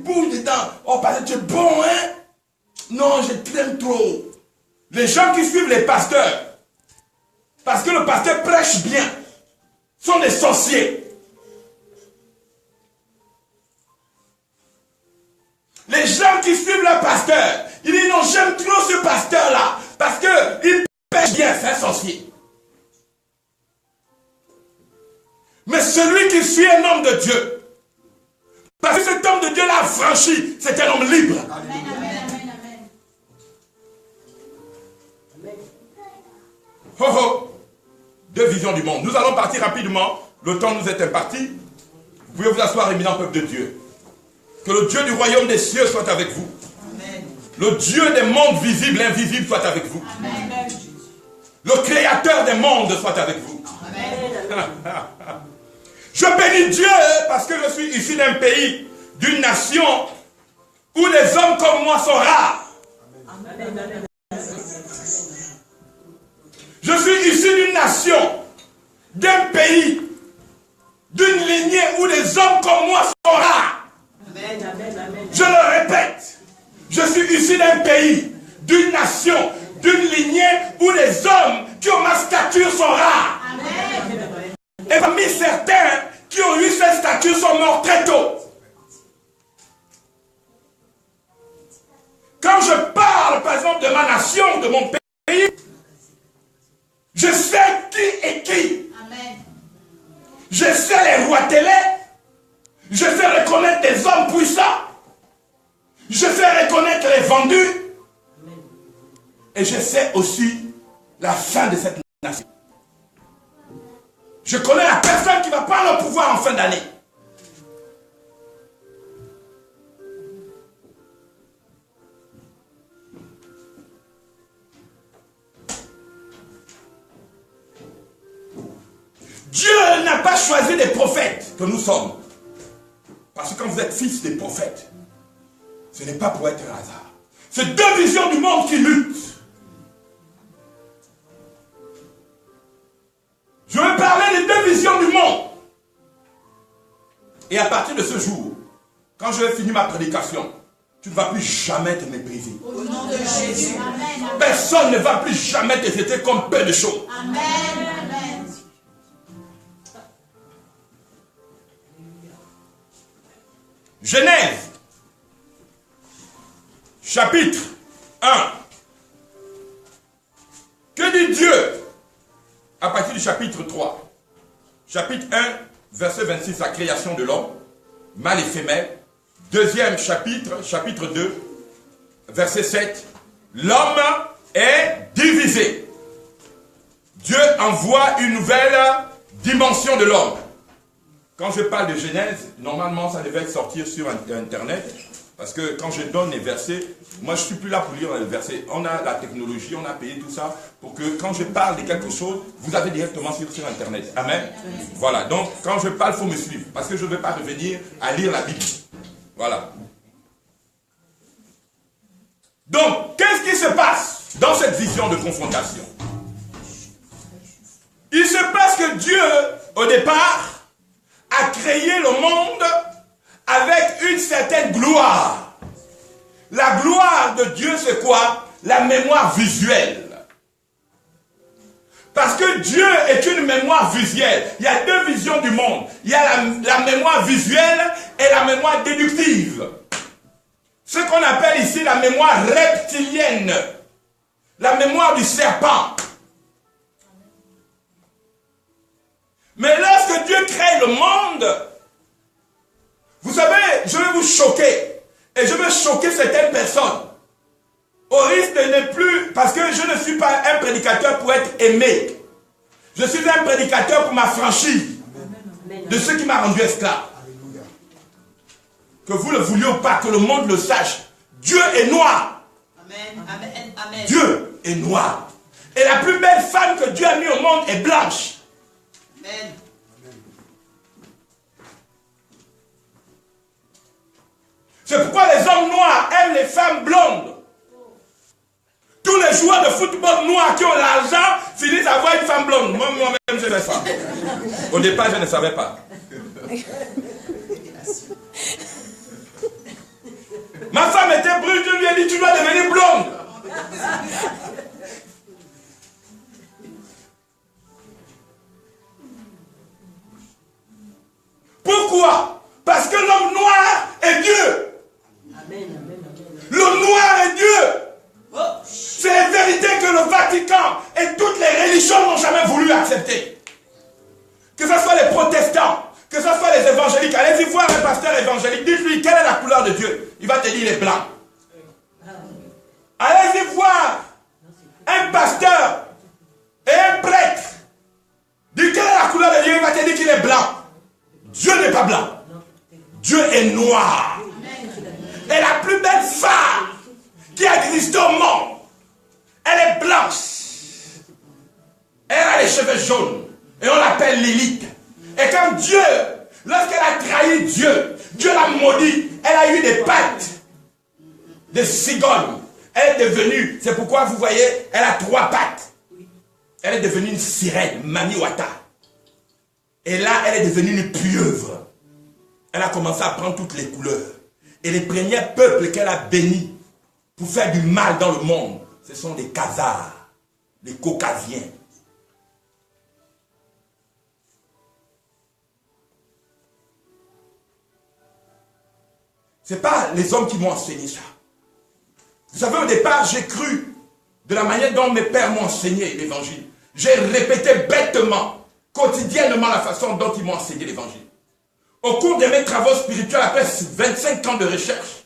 bouges dedans. Oh, parce que tu es bon, hein? Non, je t'aime trop. Les gens qui suivent les pasteurs, parce que le pasteur prêche bien, sont des sorciers. Les gens qui suivent le pasteur, ils disent non, j'aime trop ce pasteur-là, parce qu'il prêche bien, c'est un sorcier. Mais celui qui suit un homme de Dieu, parce que cet homme de Dieu l'a franchi, c'est un homme libre. Amen, amen, amen, amen. Oh oh, deux visions du monde. Nous allons partir rapidement. Le temps nous est imparti. Vous pouvez vous asseoir, éminent peuple de Dieu. Que le Dieu du royaume des cieux soit avec vous. Amen. Le Dieu des mondes visibles et invisibles soit avec vous. Amen. Le créateur des mondes soit avec vous. Amen. Je bénis Dieu parce que je suis issu d'un pays, d'une nation où les hommes comme moi sont rares. Amen. Je suis issu d'une nation, d'un pays, d'une lignée où les hommes comme moi sont rares. Amen, amen, amen. Je le répète, je suis issu d'un pays, d'une nation, d'une lignée où les hommes qui ont ma stature sont rares. Amen. Et parmi certains qui ont eu cette stature sont morts très tôt. Quand je parle par exemple de ma nation, de mon pays, je sais qui est qui. Amen. Je sais les rois télé. Je sais reconnaître des hommes puissants. Je sais reconnaître les vendus. Et je sais aussi la fin de cette nation. Je connais la personne qui va prendre le pouvoir en fin d'année. Dieu n'a pas choisi des prophètes que nous sommes. Parce que quand vous êtes fils des prophètes, ce n'est pas pour être un hasard. C'est deux visions du monde qui luttent. Je vais parler des deux visions du monde. Et à partir de ce jour, quand je vais finir ma prédication, tu ne vas plus jamais te mépriser. Au nom de Jésus. Amen. Personne ne va plus jamais te traiter comme peu de choses. Amen. Amen. Genèse, chapitre 1. Que dit Dieu à partir du chapitre 3? Chapitre 1, verset 26, la création de l'homme, mâle et femelle. Deuxième chapitre, chapitre 2, verset 7. L'homme est divisé. Dieu envoie une nouvelle dimension de l'homme. Quand je parle de Genèse, normalement ça devait sortir sur Internet. Parce que quand je donne les versets, moi je ne suis plus là pour lire les versets. On a la technologie, on a payé tout ça pour que quand je parle de quelque chose, vous avez directement sur Internet. Amen. Voilà, donc quand je parle, il faut me suivre. Parce que je ne vais pas revenir à lire la Bible. Voilà. Donc, qu'est-ce qui se passe dans cette vision de confrontation? Il se passe que Dieu, au départ, a créé le monde avec une certaine gloire. La gloire de Dieu, c'est quoi? La mémoire visuelle. Parce que Dieu est une mémoire visuelle. Il y a deux visions du monde. Il y a la mémoire visuelle et la mémoire déductive. Ce qu'on appelle ici la mémoire reptilienne. La mémoire du serpent. Mais lorsque Dieu crée le monde, vous savez, je vais vous choquer. Et je vais choquer certaines personnes. Au risque de ne plus... Parce que je ne suis pas un prédicateur pour être aimé. Je suis un prédicateur pour m'affranchir de ce qui m'a rendu esclave. Que vous le vouliez ou pas, que le monde le sache. Dieu est noir. Amen. Amen. Amen. Dieu est noir. Et la plus belle femme que Dieu a mis au monde est blanche. Amen. C'est pourquoi les hommes noirs aiment les femmes blondes. Tous les joueurs de football noirs qui ont l'argent finissent à avoir une femme blonde. Moi-même, je fais ça. Au départ, je ne savais pas. Ma femme était brune, je lui ai dit, tu dois devenir blonde. Pourquoi? Parce que l'homme noir est Dieu. Le noir est Dieu. C'est la vérité que le Vatican et toutes les religions n'ont jamais voulu accepter. Que ce soit les protestants, que ce soit les évangéliques. Allez-y voir un pasteur évangélique, dites-lui quelle est la couleur de Dieu. Il va te dire il est blanc. Allez-y voir un pasteur et un prêtre. Dites quelle est la couleur de Dieu, il va te dire qu'il est blanc. Dieu n'est pas blanc. Dieu est noir. Et la plus belle femme qui a existé au monde, elle est blanche. Elle a les cheveux jaunes. Et on l'appelle Lilith. Et quand Dieu, lorsqu'elle a trahi Dieu, Dieu l'a maudit. Elle a eu des pattes de cigogne. Elle est devenue, c'est pourquoi vous voyez, elle a 3 pattes. Elle est devenue une sirène, Mamiwata. Et là, elle est devenue une pieuvre. Elle a commencé à prendre toutes les couleurs. Et les premiers peuples qu'elle a bénis pour faire du mal dans le monde, ce sont les Khazars, les Caucasiens. Ce n'est pas les hommes qui m'ont enseigné ça. Vous savez, au départ, j'ai cru de la manière dont mes pères m'ont enseigné l'évangile. J'ai répété bêtement, quotidiennement la façon dont ils m'ont enseigné l'évangile. Au cours de mes travaux spirituels, après 25 ans de recherche,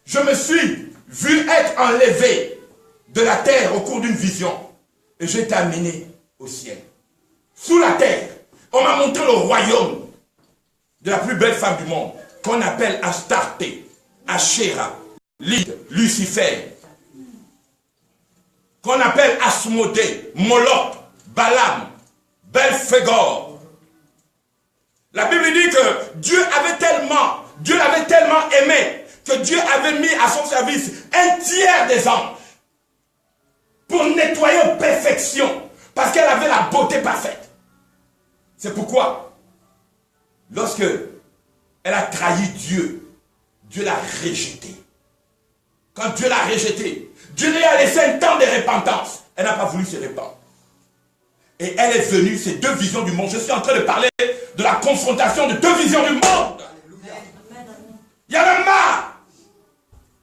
je me suis vu être enlevé de la terre au cours d'une vision. Et j'ai été amené au ciel. Sous la terre, on m'a montré le royaume de la plus belle femme du monde, qu'on appelle Astarté, Asherah, Lyd, Lucifer, qu'on appelle Asmodée, Moloch, Balaam, Belphégor. La Bible dit que Dieu l'avait tellement aimé, que Dieu avait mis à son service un tiers des anges pour nettoyer aux perfection, parce qu'elle avait la beauté parfaite. C'est pourquoi, lorsque elle a trahi Dieu, Dieu l'a rejeté. Quand Dieu l'a rejeté, Dieu lui a laissé un temps de repentance. Elle n'a pas voulu se répandre. Et elle est venue, ces 2 visions du monde. Je suis en train de parler de la confrontation de 2 visions du monde. Il y en a marre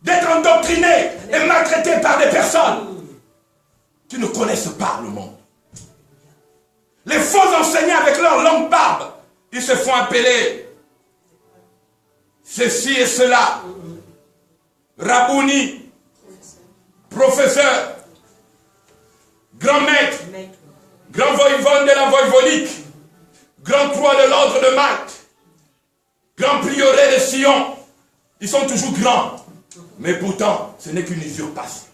d'être endoctriné et maltraité par des personnes qui ne connaissent pas le monde. Les faux enseignants avec leur longue barbe, ils se font appeler ceci et cela. Rabouni, professeur, grand maître, grand voïvode de la voïvodique, grand croix de l'ordre de Malte, grand prieuré de Sion. Ils sont toujours grands, mais pourtant, ce n'est qu'une usurpation.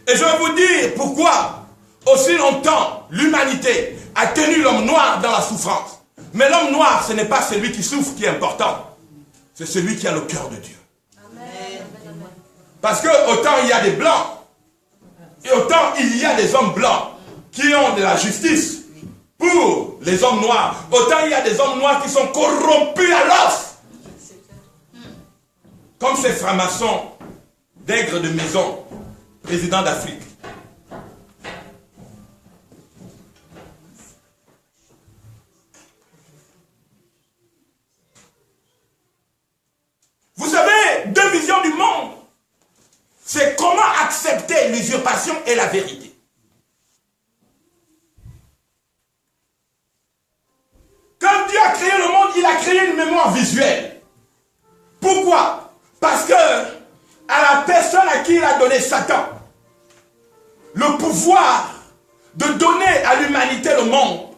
Et je vais vous dire pourquoi, aussi longtemps, l'humanité a tenu l'homme noir dans la souffrance. Mais l'homme noir, ce n'est pas celui qui souffre qui est important. C'est celui qui a le cœur de Dieu. Parce que autant il y a des blancs, et autant il y a des hommes blancs qui ont de la justice pour les hommes noirs, autant il y a des hommes noirs qui sont corrompus à l'os. Comme ces francs-maçons d'Aigre de Maison, président d'Afrique. Vous savez, 2 visions du monde. C'est comment accepter l'usurpation et la vérité. Quand Dieu a créé le monde, il a créé une mémoire visuelle. Pourquoi? Parce que à la personne à qui il a donné Satan le pouvoir de donner à l'humanité le monde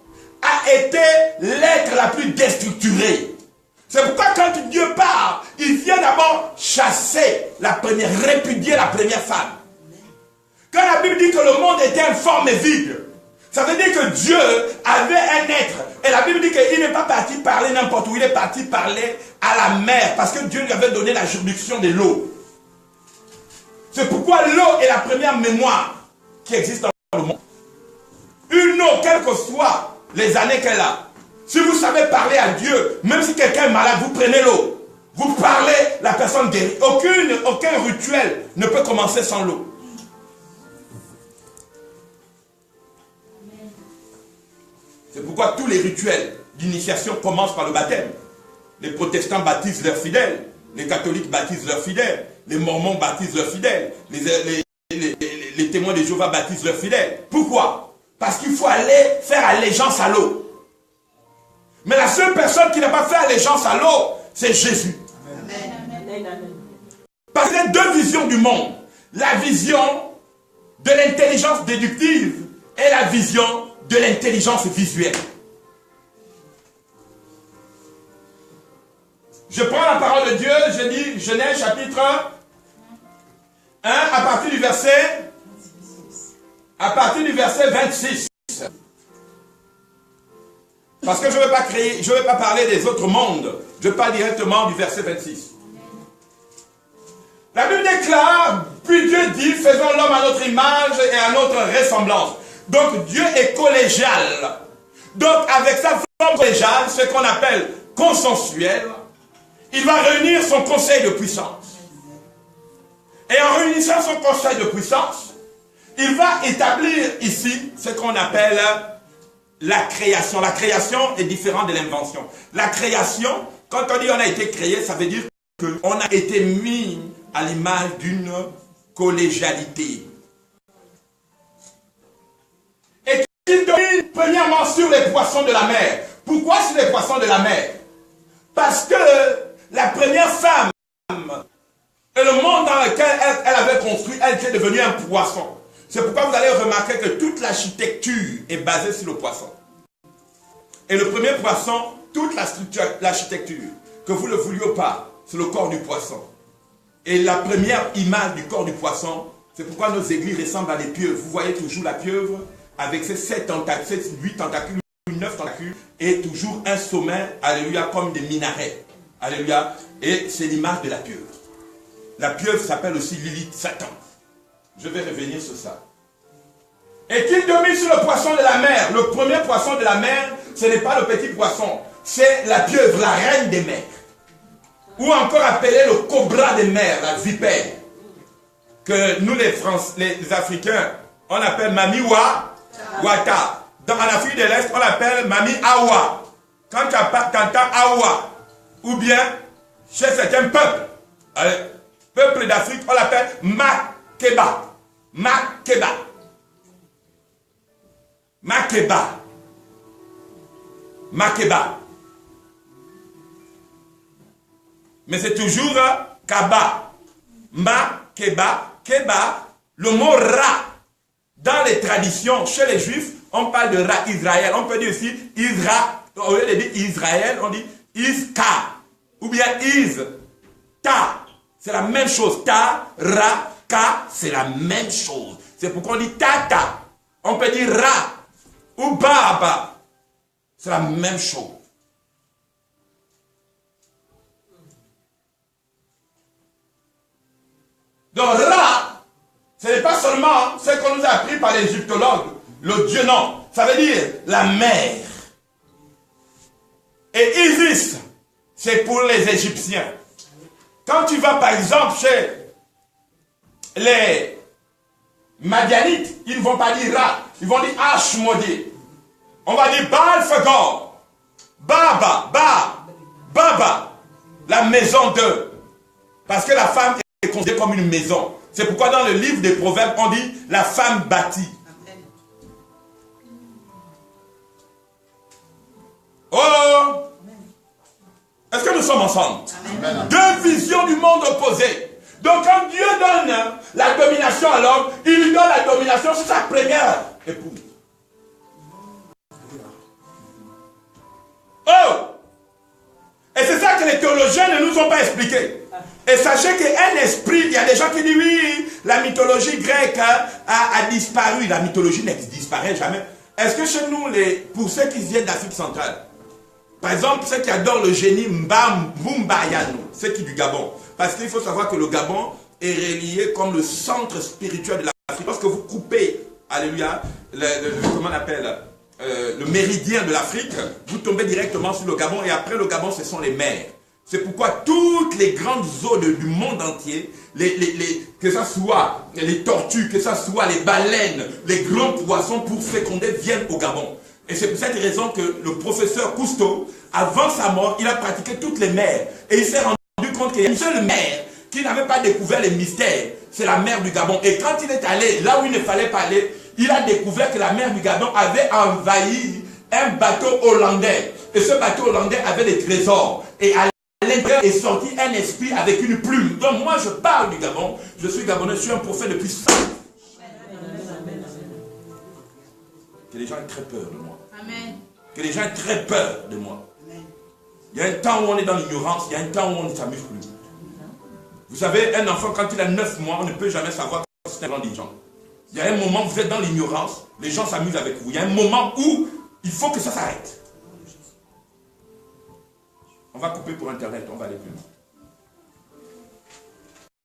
a été l'être la plus déstructurée. C'est pourquoi quand Dieu parle, il vient d'abord chasser la première, répudier la première femme. Quand la Bible dit que le monde était informe et vide, ça veut dire que Dieu avait un être. Et la Bible dit qu'il n'est pas parti parler n'importe où, il est parti parler à la mer, parce que Dieu lui avait donné la juridiction de l'eau. C'est pourquoi l'eau est la première mémoire qui existe dans le monde. Une eau, quelles que soient les années qu'elle a, si vous savez parler à Dieu, même si quelqu'un est malade, vous prenez l'eau. Vous parlez personne guérie. Aucun rituel ne peut commencer sans l'eau. C'est pourquoi tous les rituels d'initiation commencent par le baptême. Les protestants baptisent leurs fidèles, les catholiques baptisent leurs fidèles, les mormons baptisent leurs fidèles, les témoins de Jéhovah baptisent leurs fidèles. Pourquoi? Parce qu'il faut aller faire allégeance à l'eau. Mais la seule personne qui n'a pas fait allégeance à l'eau, c'est Jésus. Amen. Parce qu'il y a deux visions du monde. La vision de l'intelligence déductive et la vision de l'intelligence visuelle. Je prends la parole de Dieu, je dis Genèse chapitre 1 à partir du verset 26. Parce que je ne veux pas parler des autres mondes. Je parle directement du verset 26. La Bible déclare, puis Dieu dit, faisons l'homme à notre image et à notre ressemblance. Donc Dieu est collégial. Donc avec sa forme collégiale, ce qu'on appelle consensuel, il va réunir son conseil de puissance. Et en réunissant son conseil de puissance, il va établir ici ce qu'on appelle la création. La création est différente de l'invention. La création, quand on dit on a été créé, ça veut dire qu'on a été mis à l'image d'une collégialité. Et qu'il domine premièrement sur les poissons de la mer. Pourquoi sur les poissons de la mer? Parce que la première femme et le monde dans lequel elle avait construit, elle était devenue un poisson. C'est pourquoi vous allez remarquer que toute l'architecture est basée sur le poisson. Et le premier poisson, toute l'architecture, que vous le vouliez ou pas, c'est le corps du poisson. Et la première image du corps du poisson, c'est pourquoi nos églises ressemblent à des pieuvres. Vous voyez toujours la pieuvre avec ses 7 tentacules, 8 tentacules, 9 tentacules, et toujours un sommet, alléluia, comme des minarets. Alléluia. Et c'est l'image de la pieuvre. La pieuvre s'appelle aussi Lilith, Satan. Je vais revenir sur ça. Et qu'il domine sur le poisson de la mer. Le premier poisson de la mer, ce n'est pas le petit poisson. C'est la pieuvre, la reine des mers. Ou encore appelé le cobra des mers, la vipère. Que nous les Africains, on appelle Mami Wata. En Afrique de l'Est, on l'appelle Mami Awa. Quand tu entends Awa, ou bien chez certains peuples, peuple d'Afrique, on l'appelle Makeba. Makeba. Makeba. Makeba. Mais c'est toujours Kaba. Makeba. Keba. Le mot Ra. Dans les traditions, chez les Juifs, on parle de Ra Israël. On peut dire aussi Isra. Au lieu de dire Israël, on dit Iska. Ou bien Is. Ta. C'est la même chose. Ta, Ra, Ka, c'est la même chose. C'est pourquoi on dit Tata. On peut dire Ra. Ou Baba. C'est la même chose. Donc Ra, ce n'est pas seulement ce qu'on nous a appris par les égyptologues. Le Dieu, non. Ça veut dire la mer. Et Isis, c'est pour les Égyptiens. Quand tu vas par exemple chez les Madianites, ils ne vont pas dire Ra, ils vont dire Ashmodé. On va dire Baal Fagor, Baba, Baba, la maison d'eux. Parce que la femme est considérée comme une maison. C'est pourquoi dans le livre des Proverbes, on dit la femme bâtie. Oh! Est-ce que nous sommes ensemble? Amen. Deux visions du monde opposé. Donc quand Dieu donne la domination à l'homme, il lui donne la domination sur sa première épouse. Oh! Et c'est ça que les théologiens ne nous ont pas expliqué. Et sachez qu'un esprit, il y a des gens qui disent oui, la mythologie grecque a disparu. La mythologie ne disparaît jamais. Est-ce que chez nous, pour ceux qui viennent d'Afrique centrale, par exemple, ceux qui adorent le génie Mbumbayano, ceux qui du Gabon. Parce qu'il faut savoir que le Gabon est relié comme le centre spirituel de l'Afrique. Lorsque vous coupez, alléluia, comment on appelle, le méridien de l'Afrique, vous tombez directement sur le Gabon. Et après le Gabon, ce sont les mers. C'est pourquoi toutes les grandes eaux du monde entier, que ce soit les tortues, que ce soit les baleines, les grands poissons pour féconder viennent au Gabon. Et c'est pour cette raison que le professeur Cousteau, avant sa mort, il a pratiqué toutes les mers. Et il s'est rendu compte qu'il y a une seule mer qui n'avait pas découvert les mystères. C'est la mer du Gabon. Et quand il est allé là où il ne fallait pas aller, il a découvert que la mer du Gabon avait envahi un bateau hollandais. Et ce bateau hollandais avait des trésors. Et à l'intérieur est sorti un esprit avec une plume. Donc moi je parle du Gabon. Je suis Gabonais, je suis un prophète depuis 100 ans. Que les gens aient très peur de moi. Amen. Que les gens aient très peur de moi. Amen. Il y a un temps où on est dans l'ignorance, il y a un temps où on ne s'amuse plus. Vous savez, un enfant, quand il a 9 mois, on ne peut jamais savoir que c'est un grand dirigeant. Il y a un moment où vous êtes dans l'ignorance, les gens s'amusent avec vous. Il y a un moment où il faut que ça s'arrête. On va couper pour Internet, on va aller plus loin.